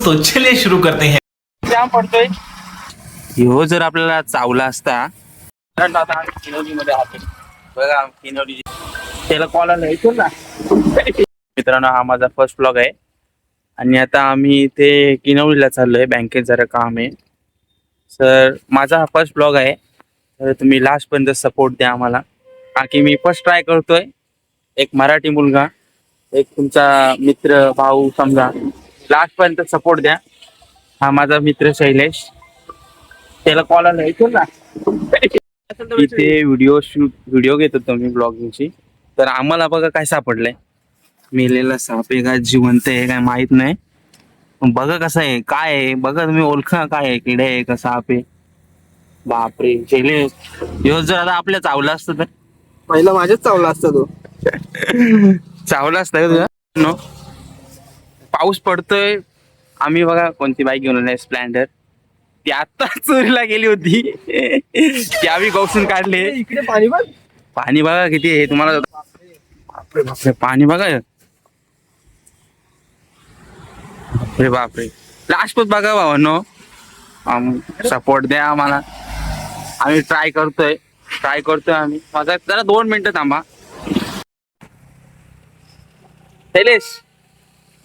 तो चलिए शुरू करते हैं. जाम पडतोय ह्यो जर आपल्याला चावला असता तर आता किनवलीमध्ये आहोत बघा. किनवली त्याला कॉल आला येतो ना. मित्रांनो, हा माझा फर्स्ट ब्लॉग आहे आणि आता आम्ही इथे किनवलीला चाललोय. बँकेत जरा काम आहे. सर, माझा हा फर्स्ट ब्लॉग आहे, तर तुम्ही लास्ट पर्यंत सपोर्ट द्या आम्हाला, कारण मी फर्स्ट ट्राय करतोय. एक मराठी मुलगा, एक तुमचा मित्र भाऊ समजा, लास्ट पर्यंत सपोर्ट द्या. हा माझा मित्र शैलेश, त्याला कॉल आला येतो ना. इथे व्हिडिओ घेत होतो मी ब्लॉगिंगची, तर आम्हाला बघा काय सापडलंय. मेलेला साप आहे का जिवंत आहे काय माहित नाही, पण बघा कसं आहे, काय आहे बघा तुम्ही, ओळखा काय आहे, किडे आहे का साप आहे. बापरे शैलेश, दिवस जर आता आपल्या चावला असतं तर पहिला माझ्याच चावला असता तो. चावला असतं का तुझा? नो, पाऊस पडतोय. आम्ही बघा कोणती बाईक घेऊन आलोय, स्प्लेंडर. ती आता चोरीला गेली होती. ती आम्ही गवसून काढले. इकडे पाणी बघ. पाणी बघा किती आहे तुम्हाला. बापरे बापरे, पाणी बघा. बापरे बापरे, लास्ट पण बघा भावांनो, सपोर्ट द्या आम्हाला. आम्ही ट्राय करतोय आम्ही. माझा जरा 2 मिनिटं थांबा. शैलेश,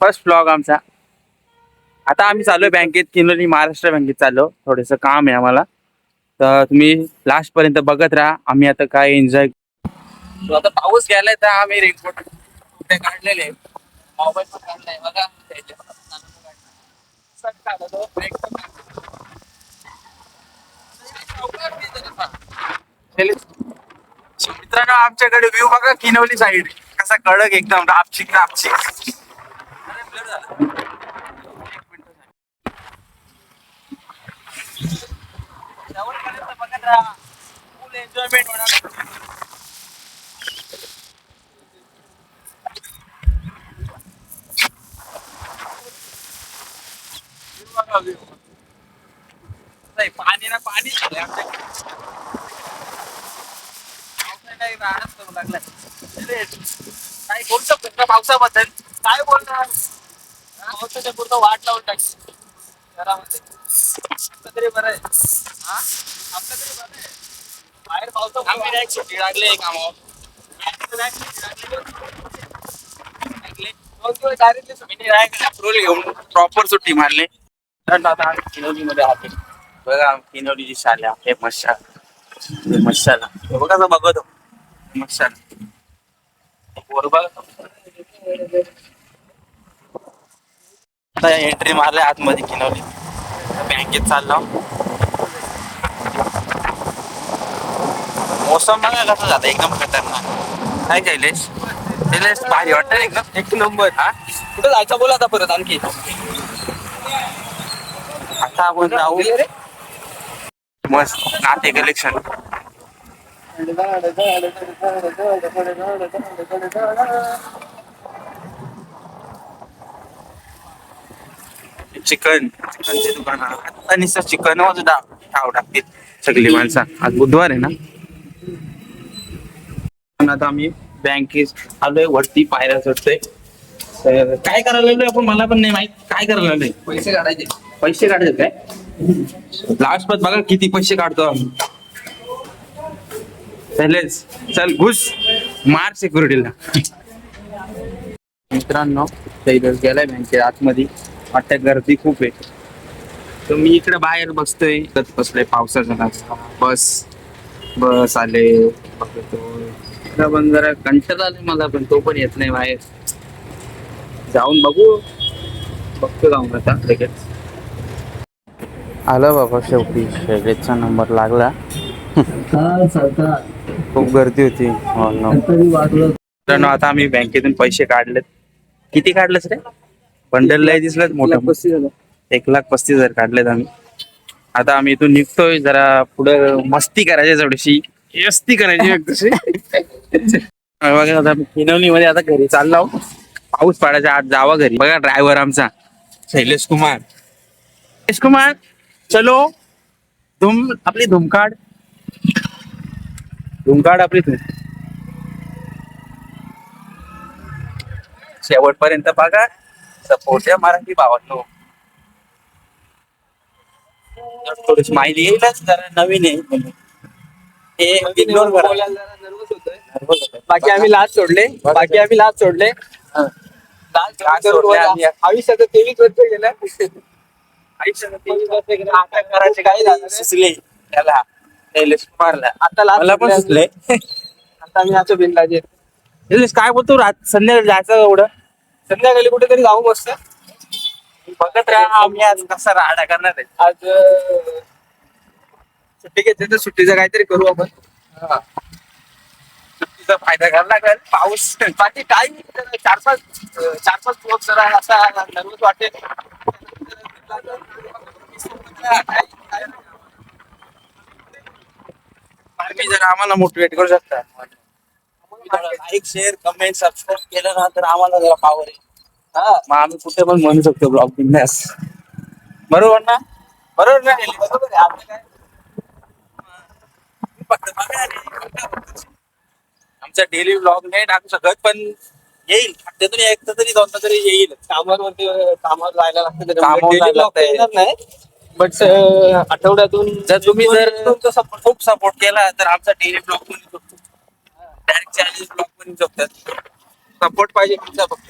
फर्स्ट ब्लॉग आमचा. आता आम्ही चाललोय बँकेत, किनवली महाराष्ट्र बँकेत चाललो. थोडंसं काम आहे आम्हाला, तर तुम्ही लास्ट पर्यंत बघत राहा. आम्ही आता काय एन्जॉय. आता पाऊस गेलाय तर आम्ही रेनकोट काढलेले, मोबाईल पण काढलाय बघा. मित्रांनो, आमच्याकडे व्ह्यू बघा, किनवली साईड कसा कडक एकदम, रापचिक. बघत राहा, फुल एन्जॉयमेंट होणार. पाणी ना पाणी झालंय आमच्याकडे. पावसाने राहणच करू लागलाय. काय बोलू शकतो का पावसाबद्दल? काय बोलणार, पावसाच्या पुरतं वाट लावून टाकली घरामध्ये. आपलं तरी बरं आहे. हा, आपलं तरी बरं आहे. बाहेर पावसा आम्ही सुट्टी लागले कामावर. घेऊन प्रॉपर सुट्टी मारले. आता किनवलीमध्ये आहोत बघा. किनवलीची शाळा हे मशाला बघा, बघतो मशाला बरोबर. आता एंट्री मारल्या आतमध्ये किनवली बँकेत चाललो. मोसम बघा कसं जातं, एकदम खतरनाक. काय शैलेश भारी वाटतं एकदम, एक नंबर. हा, कुठं जायचं बोला आता परत आणखी. आता आपण जाऊ मस्त नाते कलेक्शन. चिकनचे दुकान. आता निसं चिकन ठाव टाकतील सगळी माणसं. आज बुधवार आहे ना. आता आम्ही बँकेत आलोय, वरती पायऱ्या चढतोय. काय करायला आलोय आपण, मला पण नाही माहित काय करायला आलोय. पैसे काढायचे काय? लास्ट पण बघा किती पैसे काढतो आम्ही. चल घुस, मार सिक्युरिटीला. मित्रांनो, शैलेश गेलाय बँकेत आतमध्ये. वाटतं गर्दी खूप आहे, तर मी इकडे बाहेर बसतोय. बसलोय पावसाचा. बस आले बघतो. पण जरा कंटाळा आले मला, पण तो पण येत नाही बाहेर. जाऊन बघतो जाऊन आता लगेच. आलं बाबा, शेवटी शैलेशचा नंबर लागला. खूप गर्दी होती. मित्रांनो, आता आम्ही बँकेतून पैसे काढलेत. किती काढलेच रे? बंडल लय दिसलं मोठं. 1,35,000 काढलेत आम्ही. आता आम्ही इथून निघतोय. जरा पुढं मस्ती करायची, थोडीशी मस्ती करायची. आता किनवली मध्ये आता घरी चाललो. पाऊस पडायच्या आत जावा घरी. बघा ड्रायव्हर आमचा शैलेश कुमार. चलो आपली धूम काढ आपली. शेवटपर्यंत बघा, सपोर्ट द्या मराठी भावांनो. थोडी स्माइली येईलच जरा नवीन आहे म्हणून. हे इग्नोर करा. बोलायला जरा nervous होतोय. बाकी आम्ही लाच सोडले. हा. लाच लाच करून सोडले आम्ही. आयुष्याचं 23 वर्ष गेलं. आयुष्याचं 23 वर्ष गेलं. आता करायचे काही झालं नाही. सुचले त्याला निलेश कुमारला. आता लाच मला पण सोडले. सुचले. आता आम्ही आजो बिनलाजे. निलेश काय बोलतो संध्याकाळी जायचं एवढं संध्याकाळी कुठेतरी जाऊ मस्त. बघत राहा आम्ही आज कसा राडा करणार आहे. आज सुट्टी घेतली तर सुट्टीचं काहीतरी करू आपण. सुट्टीचा फायदा घ्यायला लागेल. पाऊस बाकी काही 4-5 दिवस जरा असा नर्वस वाटेल. तुम्ही जर आम्हाला मोटिवेट करू शकता. लाईक शेअर कमेंट सबस्क्राईब केलं ना तर आम्हाला जरा पावर आहे. मग आम्ही कुठे पण म्हणू शकतो ब्लॉग बिझनेस. बरोबर ना? बरोबर ना? बरोबर आहे. आपलं काय फक्त बघा आणि आमचा डेली ब्लॉग नाही टाकू शकत पण येईल. हप्त्यातून एकदा तरी दोनदा तरी येईल. कामावर जायला लागतं. कामावर Daily जायला vlog तर लागतंय. येणार नाही. बट आठवड्यातून जर तुम्ही खूप सपोर्ट केला तर आमचा डेली ब्लॉग पण येऊ शकतो. डायरेक्ट चॅलेंज ब्लॉग पण येऊ शकतात. सपोर्ट पाहिजे तुमचा फक्त.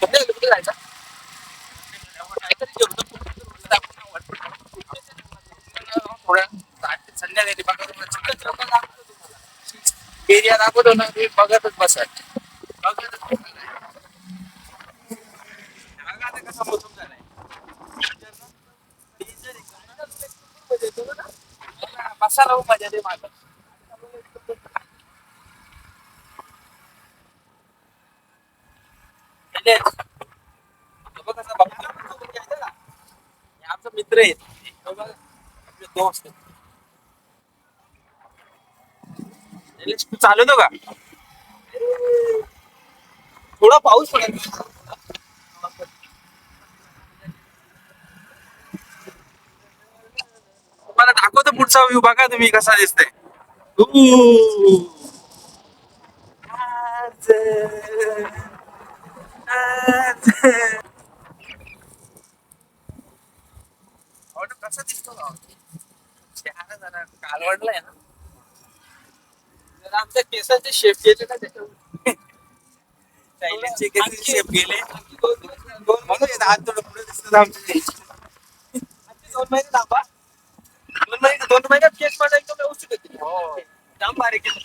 कुठे जायचं? थोड्या संध्याकाळी बघा एरिया दाखवतो ना तुम्ही बघतच बसा. कसा मोसम झालाय. बसा राहू मजा दे माझं. कसा बघतो आमचा मित्र आहेत. आपले दोस्त चालवतो का? थोडा पाऊस पडेल. तुम्हाला दाखवतो पुढचा व्ह्यू बघा तुम्ही कसा दिसतंय. कसा दिसतो चेहरा जरा कालवडलाय ना. जर आमच्या केसाचे शेप गेले ना त्याच्यावर. चायनीजचे केस शेप गेले दोन म्हणून हात थोडं पुढे दिसत आमचे. 2 महिने थांबा. 2 महिन्यात केस माझा एकदम व्यवस्थित होते. हो. जाम बारीक आहे.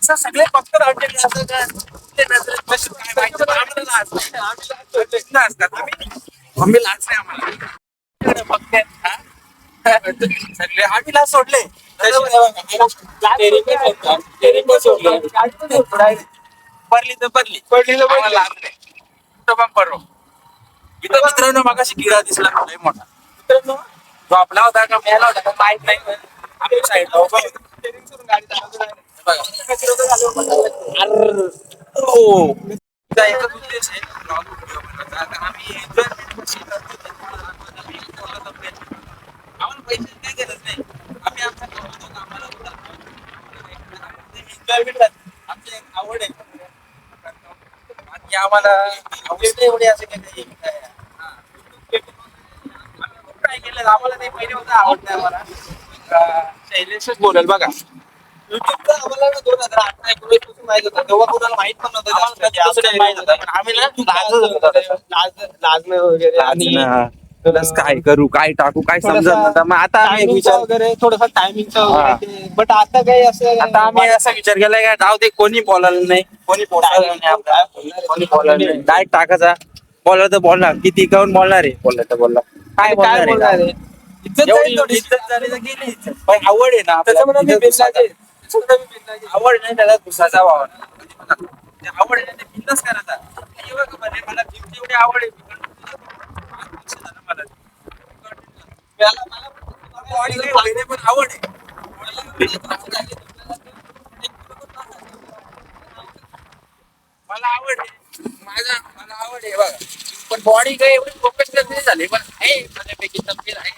असं सगळे फक्त राहते असं काय कुठले नजरेत बसून काय माहिती पण आम्हाला लाज नाही. आम्ही लाच सोडले. चिंता असतात आम्ही लाज नाही आम्हाला. फक्त सगळे आम्ही लाज सोडले. पडली तर पडली आम्हाला लाज नाही. कुठं पण पडो. इथं मित्रांनो मागाशी किडा दिसला लय मोठा. मित्रांनो, तो आपला होता का मेला होता का माहित नाही. आम्ही साईडला उभा होतो. steering सोडून गाडी चालवतो नाही. बघा. त्याचा एकच उद्देश आहे vlog video बनवायचा. आता आम्ही enjoyment कशी करतो ते तुम्हाला दाखवायचा. मी तेवढा दमले. आम्हाला पैशाची काही गरज नाही. आम्ही आमचा करतो कामाला एन्जॉयमेंट आमची एक आवड आहे. बाकी आम्हाला आवड नाही एवढी असं काही नाही. आम्ही खूप ट्राय केलं. आम्हाला ते पहिले होतं आवड नाही आम्हाला. शैलेशच बोलेल बघा. युट्यूबचा आम्हाला 2018-19 पासून माहित होतं. तेव्हा कोणाला माहित पण नव्हतं. आम्हाला कधी तसं माहित होतं. पण आम्ही ना लाजत होतो तसं. लाजणं वगैरे आणि प्लस काय करू काय टाकू काय समजत नव्हतं. मग आता आम्ही एक टायमिंगचा विचार वगैरे थोडंसं टायमिंगचा हा. वगैरे. बट आता काही असं आता आम्ही असा विचार केलाय का जाऊ दे कोणी बोलायला नाही कोणी बोलायला नाही आपल्याला. कोणी बोलायला नाही डायरेक्ट टाकायचा. बोलला तर बोलणार किती काऊन बोलणार आहे. बोलला तर बोलला काय काय बोलणार आहे. आहे. इज्जत एवढी जाईल थोडी. इज्जत झाली तर गेली इज्जत. पण आवड आहे ना त्याच्यामुळे मी आपल्याला. बिनधास्त आहे. त्याच्यामुळे मी बिनधास्त आहे. आवड नाही त्याला घुसाचा वावर. आवड आहे ना ते बिंदास करायचा. हे बघ म्हणे मला जिमची एवढी आवड आहे. मला बॉडी काही होईना पण आवड आहे. मला आवड आहे. मला आवड आहे बघा. पण बॉडी काही एवढी प्रोफेशनल नाही झाली पण आहे बऱ्यापैकी तब्येत आहे.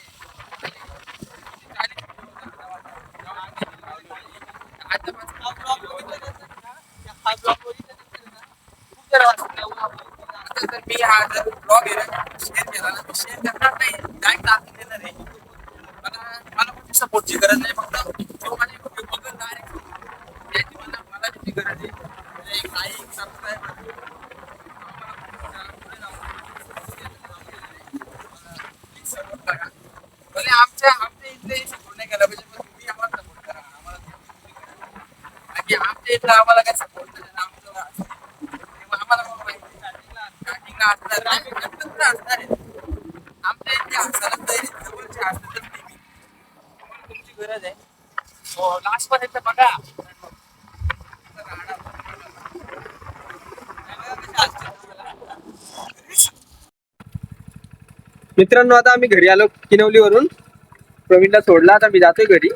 आता जर मी हा जर ब्लॉग आहे ना शेअर केला ना तर शेअर करणार नाही डायरेक्ट टाकून देणार आहे. मला पण सपोर्टची गरज नाही, फक्त जो माझे व्हिडिओ बघेल डायरेक्ट त्याची मला त्याची गरज आहे. म्हणजे एक लाईक सबस्क्राईब सपोर्ट करा. भले आमच्या इथले सपोर्ट नाही केला पाहिजे, पण तुम्ही आम्हाला सपोर्ट करा. आम्हाला बाकी आमच्या इथलं आम्हाला काय सपोर्ट नाही आमचं आम्हाला पण माहिती स्टार्टिंगला असणार आम्ही नंतर असणार आहे. आमच्या इथे हसायला तयारी जवळचे असतातच नेहमी. आम्हाला तुमची गरज आहे. हो लास्ट पर्यंत बघा. मित्रांनो आता आम्ही घरी आलो किनवलीवरून. प्रवीणला सोडला, आता मी जातोय घरी.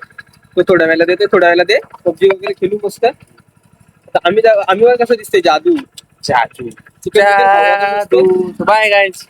तो थोड्या वेळेला देते, थोड्या वेळेला दे. पबजी वगैरे खेळू मस्त. आता आम्ही वर कसं दिसतंय जादू. जादू. Bye guys.